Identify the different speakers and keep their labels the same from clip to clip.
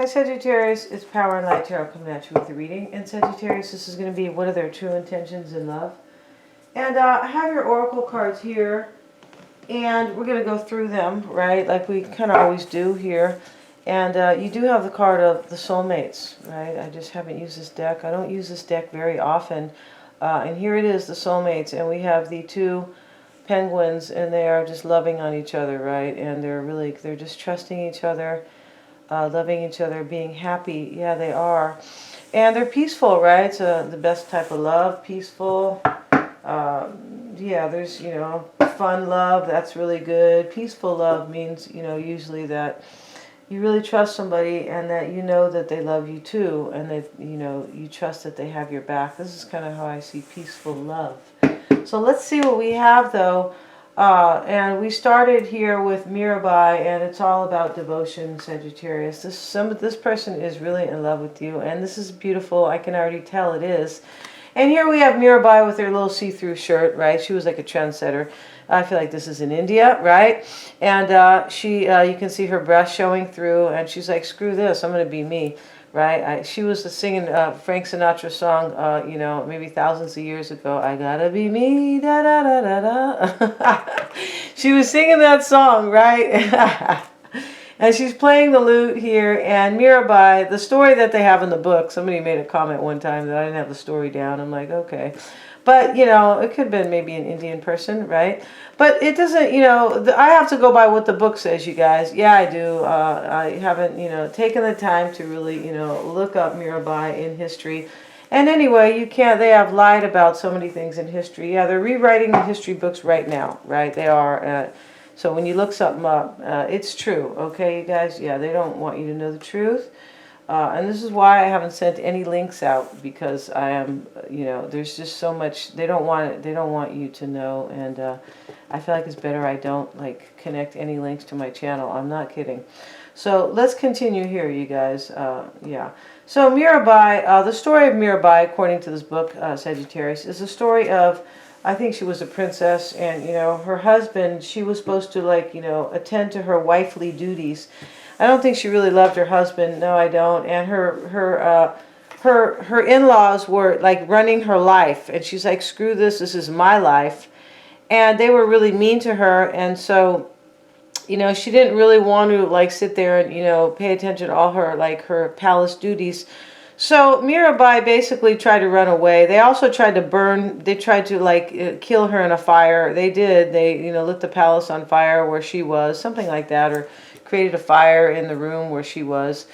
Speaker 1: Hi Sagittarius, it's Power and Light Tarot coming at you with the reading. And Sagittarius, this is going to be what are their true intentions in love. And I have your oracle cards here, and we're going to go through them, right, like we kind of always do here. And you do have the card of the soulmates, right? I just haven't used this deck. I don't use this deck very often. And here it is, the soulmates, and we have the two penguins, and they are just loving on each other, right? And they're just trusting each other. Loving each other, being happy. Yeah, they are. And they're peaceful, right? It's the best type of love, peaceful. Yeah, there's, fun love. That's really good. Peaceful love means, usually that you really trust somebody and that you know that they love you too. And that, you trust that they have your back. This is kind of how I see peaceful love. So let's see what we have, though. And we started here with Mirabai, and it's all about devotion, Sagittarius. This person is really in love with you, and this is beautiful. I can already tell it is. And here we have Mirabai with her little see-through shirt, right? She was like a trendsetter. I feel like this is in India, right? And you can see her breast showing through, and she's like, screw this, I'm going to be me. Right? She was singing Frank Sinatra song, maybe thousands of years ago. I gotta be me, da da da da da. She was singing that song, right? And she's playing the lute here. And Mirabai, the story that they have in the book, somebody made a comment one time that I didn't have the story down. I'm like, okay. But, it could have been maybe an Indian person, right? But it doesn't, I have to go by what the book says, you guys. Yeah, I do. I haven't, taken the time to really, look up Mirabai in history. And anyway, they have lied about so many things in history. Yeah, they're rewriting the history books right now, right? They are. So when you look something up, it's true, okay, you guys? Yeah, they don't want you to know the truth. And this is why I haven't sent any links out, because I am, there's just so much. They don't want it. They don't want you to know, and I feel like it's better I don't connect any links to my channel. I'm not kidding. So let's continue here, you guys. Yeah. So Mirabai, the story of Mirabai, according to this book, Sagittarius, is a story of, I think she was a princess, and her husband. She was supposed to attend to her wifely duties. I don't think she really loved her husband. No, I don't. And her in-laws were running her life, and she's like, screw this. This is my life. And they were really mean to her, and so, she didn't really want to sit there and pay attention to all her her palace duties. So Mirabai basically tried to run away. They also tried to burn. They tried to kill her in a fire. They did. They lit the palace on fire where she was, something like that, or created a fire in the room where she was.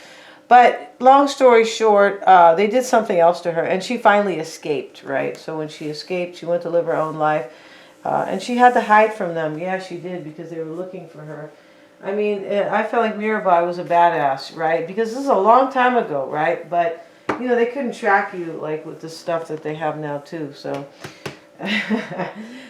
Speaker 1: But long story short, they did something else to her, and she finally escaped, right? So when she escaped, she went to live her own life, and she had to hide from them. Yeah, she did, because they were looking for her. I mean, I felt like Mirabai was a badass, right? Because this is a long time ago, right? But, they couldn't track you with the stuff that they have now, too, so...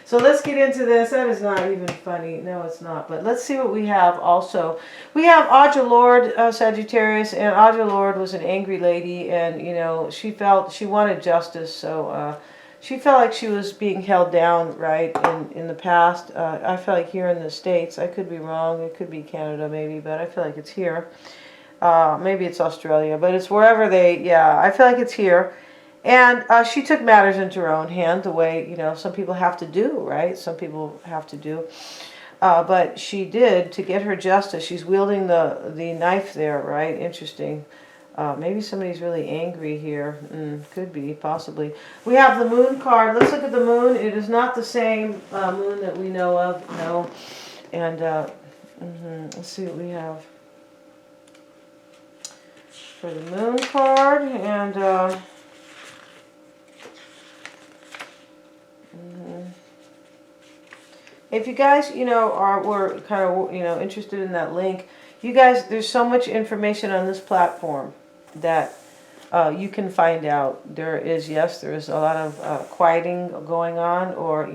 Speaker 1: So let's get into this. That is not even funny. No, it's not. But let's see what we have also. We have Audre Lorde, Sagittarius, and Audre Lorde was an angry lady, and she wanted justice, so she felt like she was being held down, right, in the past. I feel like here in the States, I could be wrong. It could be Canada maybe, but I feel like it's here. Maybe it's Australia, but it's wherever I feel like it's here. And she took matters into her own hand, the way, some people have to do, right? Some people have to do. But she did, to get her justice. She's wielding the knife there, right? Interesting. Maybe somebody's really angry here. Could be, possibly. We have the moon card. Let's look at the moon. It is not the same moon that we know of, no. And let's see what we have for the moon card. And... if you guys, were kind of, interested in that link, you guys, there's so much information on this platform that you can find out. There is a lot of quieting going on, or,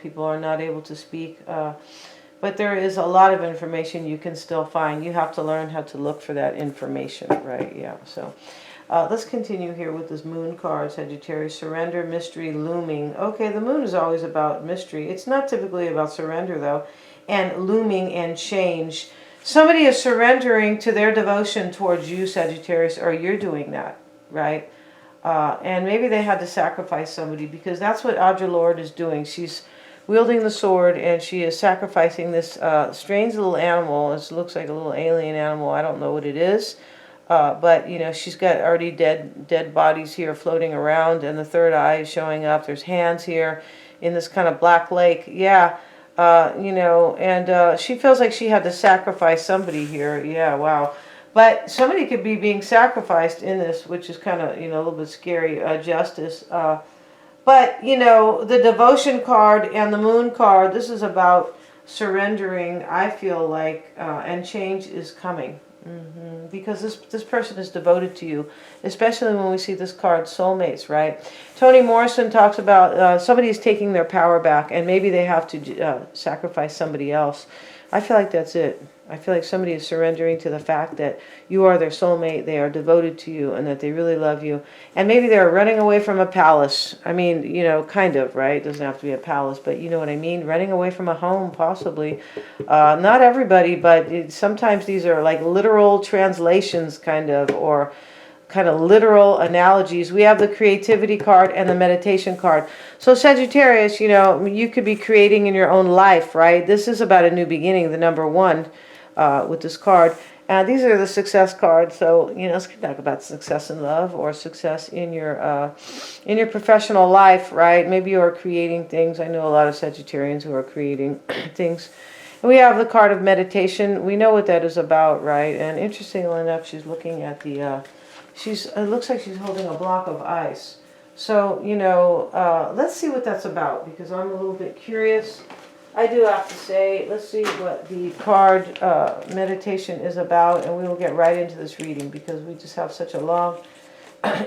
Speaker 1: people are not able to speak. But there is a lot of information you can still find. You have to learn how to look for that information, right? Yeah, so... let's continue here with this moon card, Sagittarius. Surrender, mystery, looming. Okay, the moon is always about mystery. It's not typically about surrender, though. And looming and change. Somebody is surrendering to their devotion towards you, Sagittarius, or you're doing that, right? And maybe they had to sacrifice somebody, because that's what Audre Lorde is doing. She's wielding the sword, and she is sacrificing this strange little animal. It looks like a little alien animal. I don't know what it is. But, you know, she's got already dead bodies here floating around, and the third eye is showing up. There's hands here in this kind of black lake. Yeah. You know, and she feels like she had to sacrifice somebody here. Yeah, wow. But somebody could be being sacrificed in this, which is kind of, you know, a little bit scary, justice. But, you know, the devotion card and the moon card, this is about surrendering, I feel like, and change is coming. Because this person is devoted to you, especially when we see this card, soulmates, right? Toni Morrison talks about somebody is taking their power back, and maybe they have to sacrifice somebody else. I feel like that's it. I feel like somebody is surrendering to the fact that you are their soulmate, they are devoted to you, and that they really love you. And maybe they're running away from a palace. I mean, you know, kind of, right? It doesn't have to be a palace, but you know what I mean? Running away from a home, possibly. Not everybody, but sometimes these are like literal translations, kind of, or kind of literal analogies. We have the creativity card and the meditation card. So Sagittarius, you know, you could be creating in your own life, right? This is about a new beginning, the number one with this card. These are the success cards. So, you know, let's talk about success in love or success in your professional life, right? Maybe you are creating things. I know a lot of Sagittarians who are creating things. We have the card of meditation. We know what that is about, right? And interestingly enough, she's looking at the it looks like she's holding a block of ice. So, you know, let's see what that's about, because I'm a little bit curious. I do have to say, let's see what the card meditation is about, and we will get right into this reading, because we just have such a long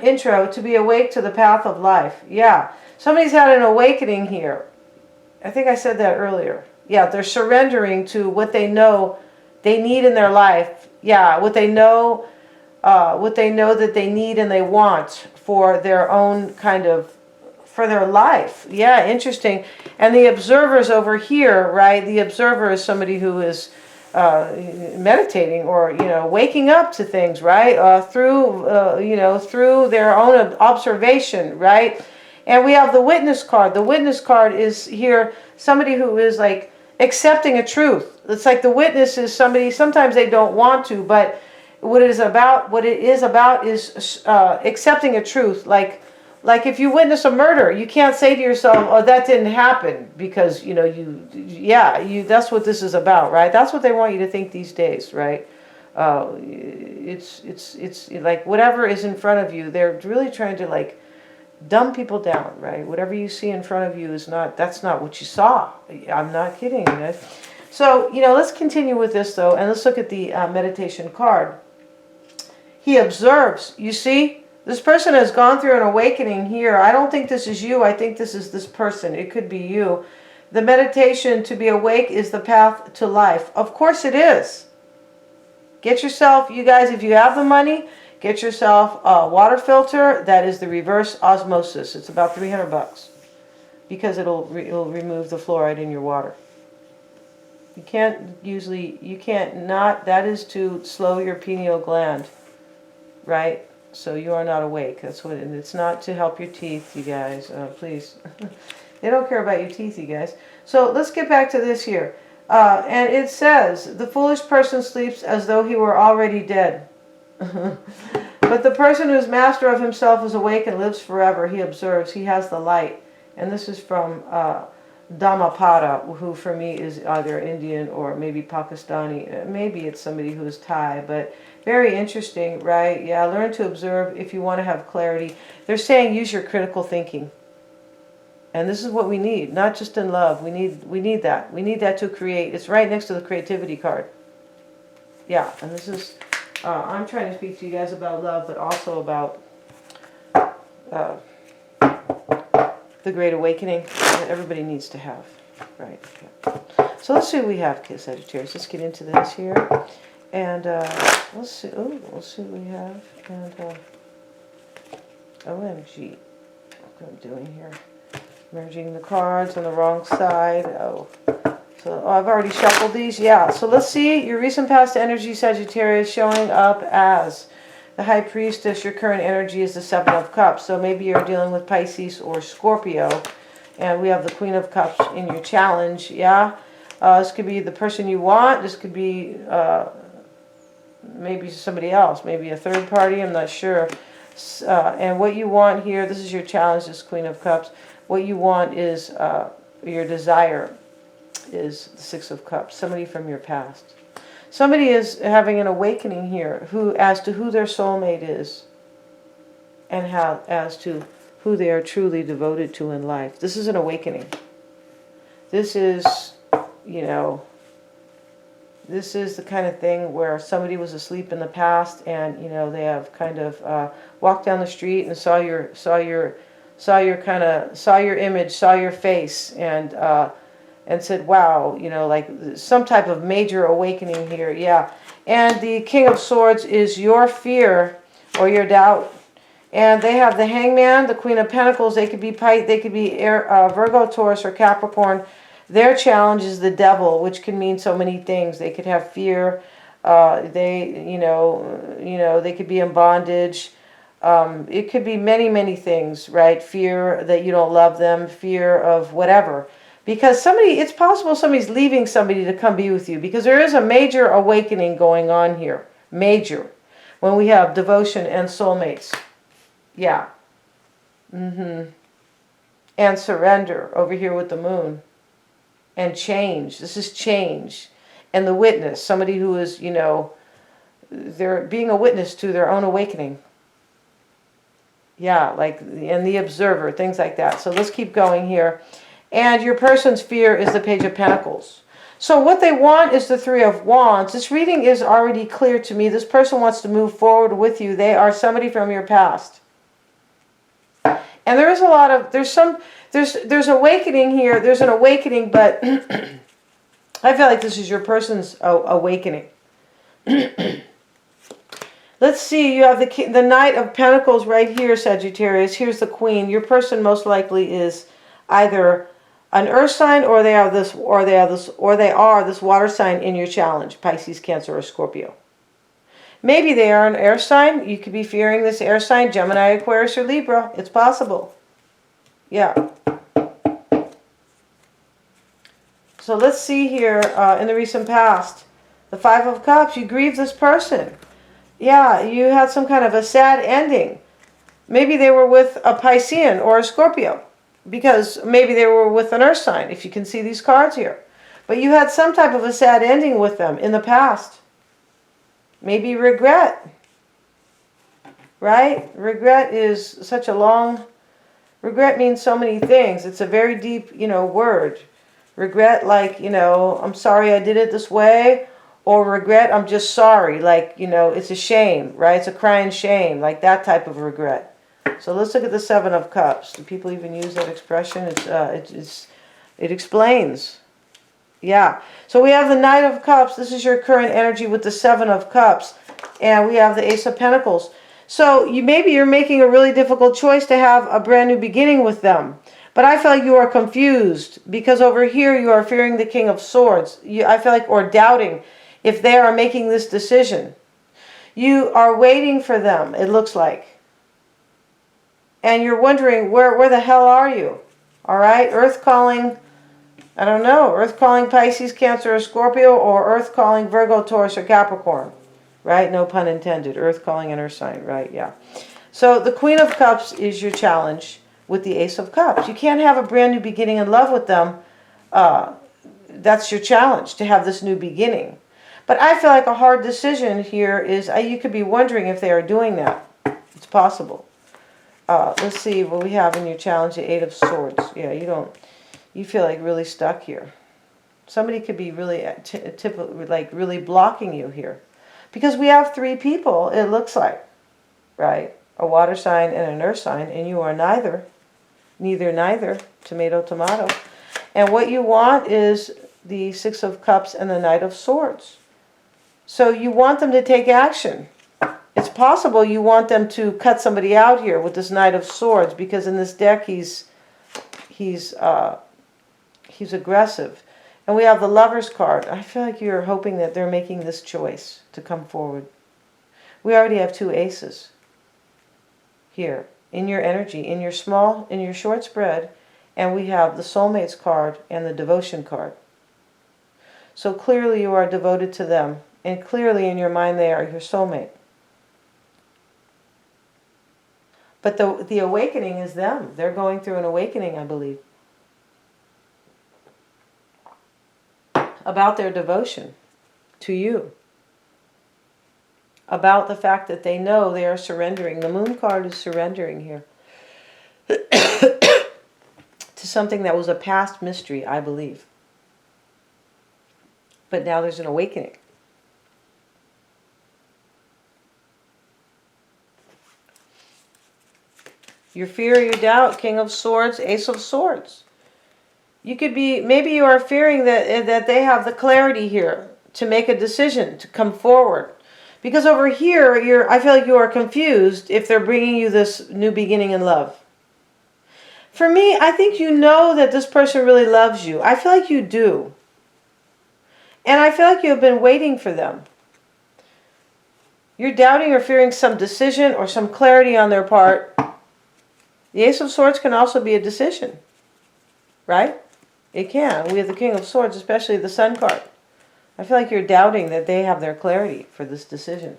Speaker 1: intro. To be awake to the path of life. Yeah, somebody's had an awakening here. I think I said that earlier. Yeah, they're surrendering to what they know they need in their life. Yeah, what they know that they need and they want for their own kind of, for their life. Yeah, interesting. And the observer's over here, right? The observer is somebody who is meditating, or, you know, waking up to things, right? You know, through their own observation, right? And we have the witness card. The witness card is here, somebody who is like accepting a truth. It's like the witness is somebody, sometimes they don't want to, but what it is about is accepting a truth. Like if you witness a murder, you can't say to yourself, "Oh, that didn't happen," because, you know, that's what this is about, right? That's what they want you to think these days, right? It's like whatever is in front of you, they're really trying to like dumb people down, right? Whatever you see in front of you that's not what you saw. I'm not kidding, you know? So, you know, let's continue with this though, and let's look at the meditation card. He observes. You see, this person has gone through an awakening here. I don't think this is you. I think this is this person. It could be you. The meditation, to be awake, is the path to life. Of course it is. Get yourself, you guys, if you have the money, get yourself a water filter. That is the reverse osmosis. It's about $300 because it'll remove the fluoride in your water. You can't not, that is to slow your pineal gland. Right? So you are not awake. That's what and it's not to help your teeth, you guys. Please. They don't care about your teeth, you guys. So let's get back to this here. And it says, the foolish person sleeps as though he were already dead. But the person who is master of himself is awake and lives forever. He observes. He has the light. And this is from Dhammapada, who for me is either Indian or maybe Pakistani. Maybe it's somebody who is Thai, but very interesting, right? Yeah, learn to observe if you want to have clarity. They're saying use your critical thinking. And this is what we need, not just in love. We need that. We need that to create. It's right next to the creativity card. Yeah, and this is, I'm trying to speak to you guys about love, but also about the Great Awakening that everybody needs to have. Right. Okay. So let's see what we have, Sagittarius. Let's get into this here. And let's see. Oh, let's see what we have. And OMG. What am I doing here? Merging the cards on the wrong side. Oh. So, oh, I've already shuffled these. Yeah. So let's see your recent past energy, Sagittarius, showing up as the High Priestess. Your current energy is the Seven of Cups. So maybe you're dealing with Pisces or Scorpio. And we have the Queen of Cups in your challenge. Yeah. This could be the person you want. This could be maybe somebody else. Maybe a third party. I'm not sure. And what you want here, this is your challenge, this Queen of Cups. What you want is your desire is the Six of Cups. Somebody from your past. Somebody is having an awakening here as to who their soulmate is and as to who they are truly devoted to in life. This is an awakening. This is, you know, this is the kind of thing where somebody was asleep in the past and, you know, they have kind of walked down the street and saw your image, saw your face, and said, wow, you know, like some type of major awakening here. Yeah. And the King of Swords is your fear or your doubt. And they have the Hangman, the Queen of Pentacles. They could be Virgo, Taurus, or Capricorn. Their challenge is the Devil, which can mean so many things. They could have fear. They could be in bondage. It could be many, many things, right? Fear that you don't love them, fear of whatever. Because it's possible somebody's leaving somebody to come be with you, because there is a major awakening going on here. Major. When we have devotion and soulmates. Yeah. And surrender over here with the moon. And change. This is change. And the witness. Somebody who is, you know, they're being a witness to their own awakening. Yeah, like, and the observer, things like that. So let's keep going here. And your person's fear is the Page of Pentacles. So what they want is the Three of Wands. This reading is already clear to me. This person wants to move forward with you. They are somebody from your past. And there is a lot of, there's awakening here. There's an awakening, but I feel like this is your person's awakening. Let's see, you have the Knight of Pentacles right here, Sagittarius. Here's the Queen. Your person most likely is either an earth sign, or they are this water sign in your challenge, Pisces, Cancer, or Scorpio. Maybe they are an air sign. You could be fearing this air sign, Gemini, Aquarius, or Libra. It's possible. Yeah. So let's see here in the recent past. The Five of Cups, you grieve this person. Yeah, you had some kind of a sad ending. Maybe they were with a Piscean or a Scorpio, because maybe they were with an earth sign, if you can see these cards here. But you had some type of a sad ending with them in the past. Maybe regret. Right? Regret is such a long... Regret means so many things. It's a very deep, you know, word. Regret, like, you know, I'm sorry I did it this way. Or regret, I'm just sorry. Like, you know, it's a shame, right? It's a crying shame. Like that type of regret. So let's look at the Seven of Cups. Do people even use that expression? It explains. Yeah. So we have the Knight of Cups. This is your current energy with the Seven of Cups. And we have the Ace of Pentacles. So maybe you're making a really difficult choice to have a brand new beginning with them. But I feel like you are confused, because over here you are fearing the King of Swords. I feel like, or doubting if they are making this decision. You are waiting for them, it looks like. And you're wondering, where the hell are you? All right, Earth calling, I don't know, Earth calling Pisces, Cancer, or Scorpio, or Earth calling Virgo, Taurus, or Capricorn. Right? No pun intended. Earth calling an earth sign. Right? Yeah. So the Queen of Cups is your challenge with the Ace of Cups. You can't have a brand new beginning in love with them. That's your challenge, to have this new beginning. But I feel like a hard decision here is, you could be wondering if they are doing that. It's possible. Let's see what we have in your challenge, the Eight of Swords. Yeah, you feel like really stuck here. Somebody could be really, like really blocking you here. Because we have three people, it looks like, right? A water sign and an earth sign, and you are neither, tomato, tomato. And what you want is the Six of Cups and the Knight of Swords. So you want them to take action. It's possible you want them to cut somebody out here with this Knight of Swords, because in this deck he's aggressive. And we have the Lover's card. I feel like you're hoping that they're making this choice to come forward. We already have 2 aces here in your energy, in your short spread, and we have the Soulmates card and the Devotion card. So clearly you are devoted to them, and clearly in your mind they are your soulmate. But the awakening is them. They're going through an awakening, I believe, about their devotion to you. About the fact that they know they are surrendering. The Moon card is surrendering here. To something that was a past mystery, I believe. But now there's an awakening. Your fear, your doubt, King of Swords, Ace of Swords. You could be, maybe you are fearing that they have the clarity here to make a decision, to come forward. Because over here, I feel like you are confused if they're bringing you this new beginning in love. For me, I think you know that this person really loves you. I feel like you do. And I feel like you have been waiting for them. You're doubting or fearing some decision or some clarity on their part. The Ace of Swords can also be a decision, right? It can. We have the King of Swords, especially the Sun card. I feel like you're doubting that they have their clarity for this decision.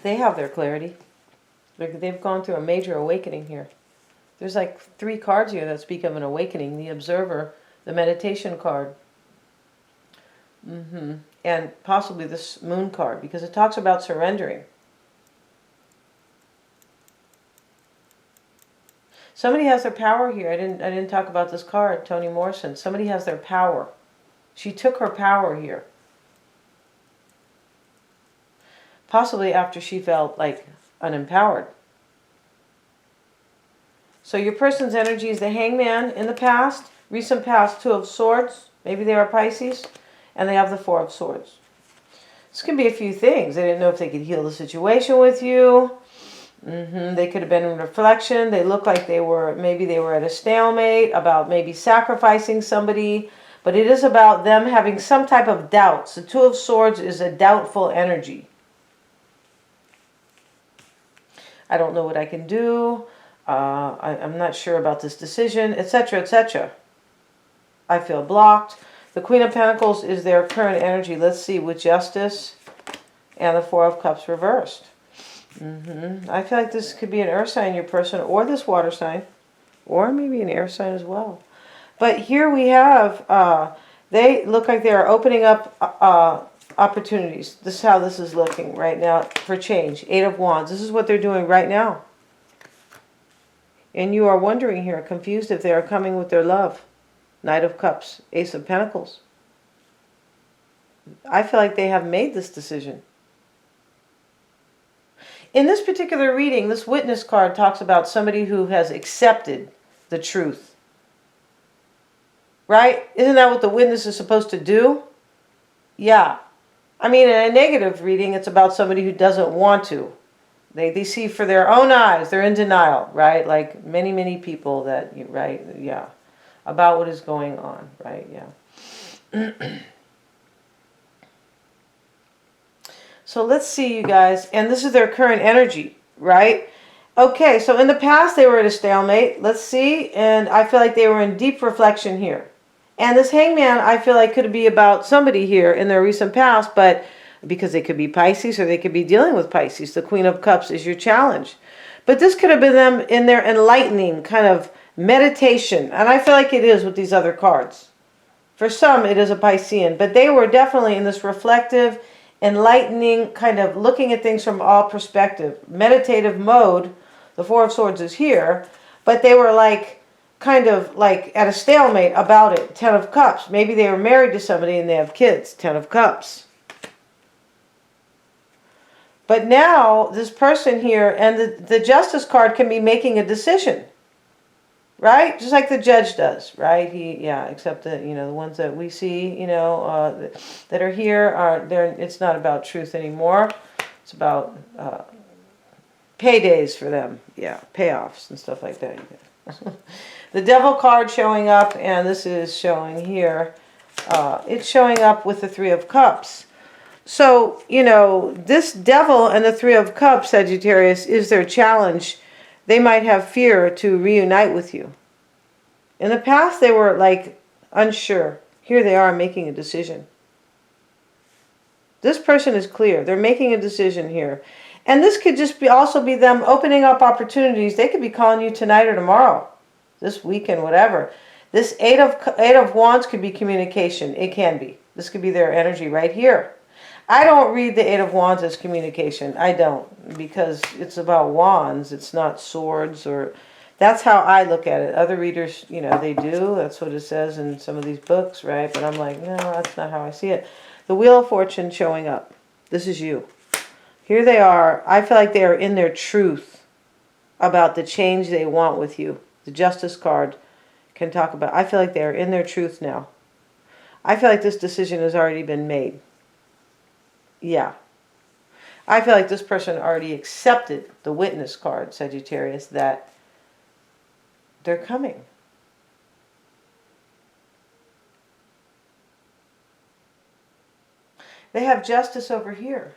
Speaker 1: They have their clarity. They've gone through a major awakening here. There's like 3 cards here that speak of an awakening. The Observer, the Meditation card, and possibly this Moon card, because it talks about surrendering. Somebody has their power here. I didn't talk about this card, Toni Morrison. Somebody has their power. She took her power here. Possibly after she felt like unempowered. So your person's energy is the Hangman in the past, recent past, 2 of Swords. Maybe they are Pisces. And they have the 4 of Swords. This can be a few things. They didn't know if they could heal the situation with you. They could have been in reflection. They look like maybe they were at a stalemate about maybe sacrificing somebody. But it is about them having some type of doubts. The 2 of Swords is a doubtful energy. I don't know what I can do. I'm not sure about this decision, etc., etc. I feel blocked. The Queen of Pentacles is their current energy. Let's see, with Justice and the 4 of Cups reversed. I feel like this could be an earth sign, your person, or this water sign, or maybe an air sign as well. But here we have, they look like they are opening up opportunities. This is how this is looking right now for change. 8 of Wands. This is what they're doing right now. And you are wondering here, confused if they are coming with their love. Knight of Cups, Ace of Pentacles. I feel like they have made this decision. In this particular reading, this Witness card talks about somebody who has accepted the truth. Right? Isn't that what the witness is supposed to do? Yeah. I mean, in a negative reading, it's about somebody who doesn't want to. They see for their own eyes. They're in denial, right? Like many, many people that, right? Yeah. About what is going on, right? Yeah. So let's see, you guys. And this is their current energy, right? Okay, so in the past they were at a stalemate. Let's see. And I feel like they were in deep reflection here. And this Hangman, I feel like could be about somebody here in their recent past, but because they could be Pisces or they could be dealing with Pisces. The Queen of Cups is your challenge. But this could have been them in their enlightening kind of meditation. And I feel like it is with these other cards. For some, it is a Piscean. But they were definitely in this reflective, enlightening, kind of looking at things from all perspective. Meditative mode. The 4 of Swords is here. But they were like, kind of like at a stalemate about it. 10 of Cups. Maybe they were married to somebody and they have kids. 10 of Cups. But now, this person here, and the Justice card can be making a decision. Right? Just like the Judge does, right? Except that, the ones that we see, that are here, it's not about truth anymore. It's about paydays for them. Yeah, payoffs and stuff like that. The Devil card showing up, and this is showing here. It's showing up with the Three of Cups. So, you know, this Devil and the Three of Cups, Sagittarius, is their challenge. They might have fear to reunite with you. In the past, they were like unsure. Here they are making a decision. This person is clear. They're making a decision here. And this could just be also be them opening up opportunities. They could be calling you tonight or tomorrow, this weekend, whatever. This Eight of Wands could be communication. It can be. This could be their energy right here. I don't read the Eight of Wands as communication. I don't, because it's about wands. It's not swords, or that's how I look at it. Other readers, you know, they do. That's what it says in some of these books, right? But I'm like, no, that's not how I see it. The Wheel of Fortune showing up. This is you. Here they are. I feel like they are in their truth about the change they want with you. The Justice card can talk about, I feel like they are in their truth now. I feel like this decision has already been made. Yeah. I feel like this person already accepted the Witness card, Sagittarius, that they're coming. They have Justice over here.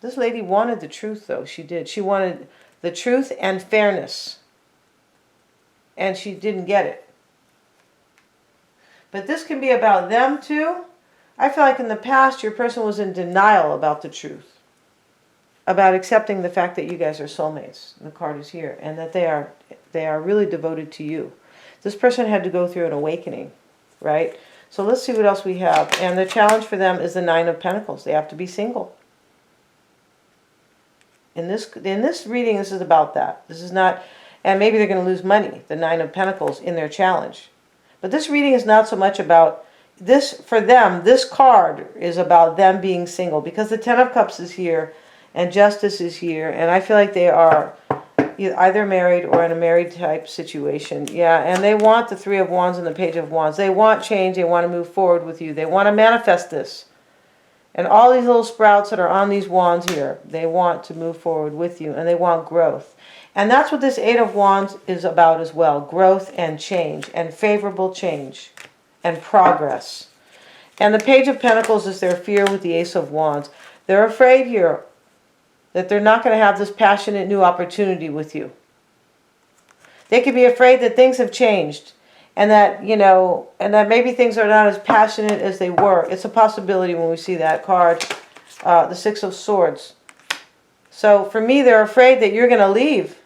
Speaker 1: This lady wanted the truth, though. She did. She wanted the truth and fairness. And she didn't get it. But this can be about them, too. I feel like in the past, your person was in denial about the truth. About accepting the fact that you guys are soulmates. The card is here. And that they are really devoted to you. This person had to go through an awakening, right? So let's see what else we have. And the challenge for them is the Nine of Pentacles. They have to be single. In this reading, this is about that. This is not, and maybe they're going to lose money, the Nine of Pentacles, in their challenge. But this reading is not so much about this, for them, this card is about them being single. Because the Ten of Cups is here, and Justice is here, and I feel like they are either married or in a married type situation. Yeah, and they want the Three of Wands and the Page of Wands. They want change. They want to move forward with you. They want to manifest this. And all these little sprouts that are on these wands here, they want to move forward with you, and they want growth. And that's what this Eight of Wands is about as well. Growth and change, and favorable change, and progress. And the Page of Pentacles is their fear with the Ace of Wands. They're afraid here that they're not going to have this passionate new opportunity with you. They could be afraid that things have changed. And that, you know, and that maybe things are not as passionate as they were. It's a possibility when we see that card, the Six of Swords. So for me, they're afraid that you're going to leave.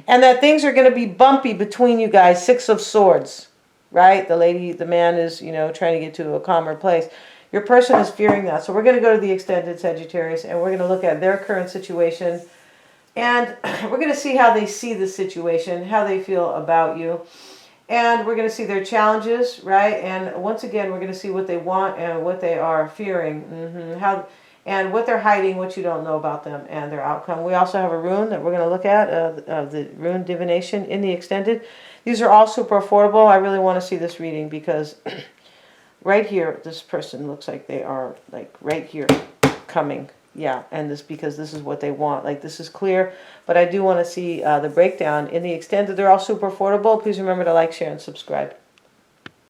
Speaker 1: And that things are going to be bumpy between you guys. Six of Swords, right? The man is, you know, trying to get to a calmer place. Your person is fearing that. So we're going to go to the extended Sagittarius, and we're going to look at their current situation. And we're going to see how they see the situation, how they feel about you. And we're going to see their challenges, right? And once again, we're going to see what they want and what they are fearing. And what they're hiding, what you don't know about them, and their outcome. We also have a rune that we're going to look at, the rune divination in the extended. These are all super affordable. I really want to see this reading because right here, this person looks like they are like right here coming. Yeah, and this because this is what they want. Like, this is clear, but I do want to see the breakdown in the extended. They're all super affordable. Please remember to like, share, and subscribe.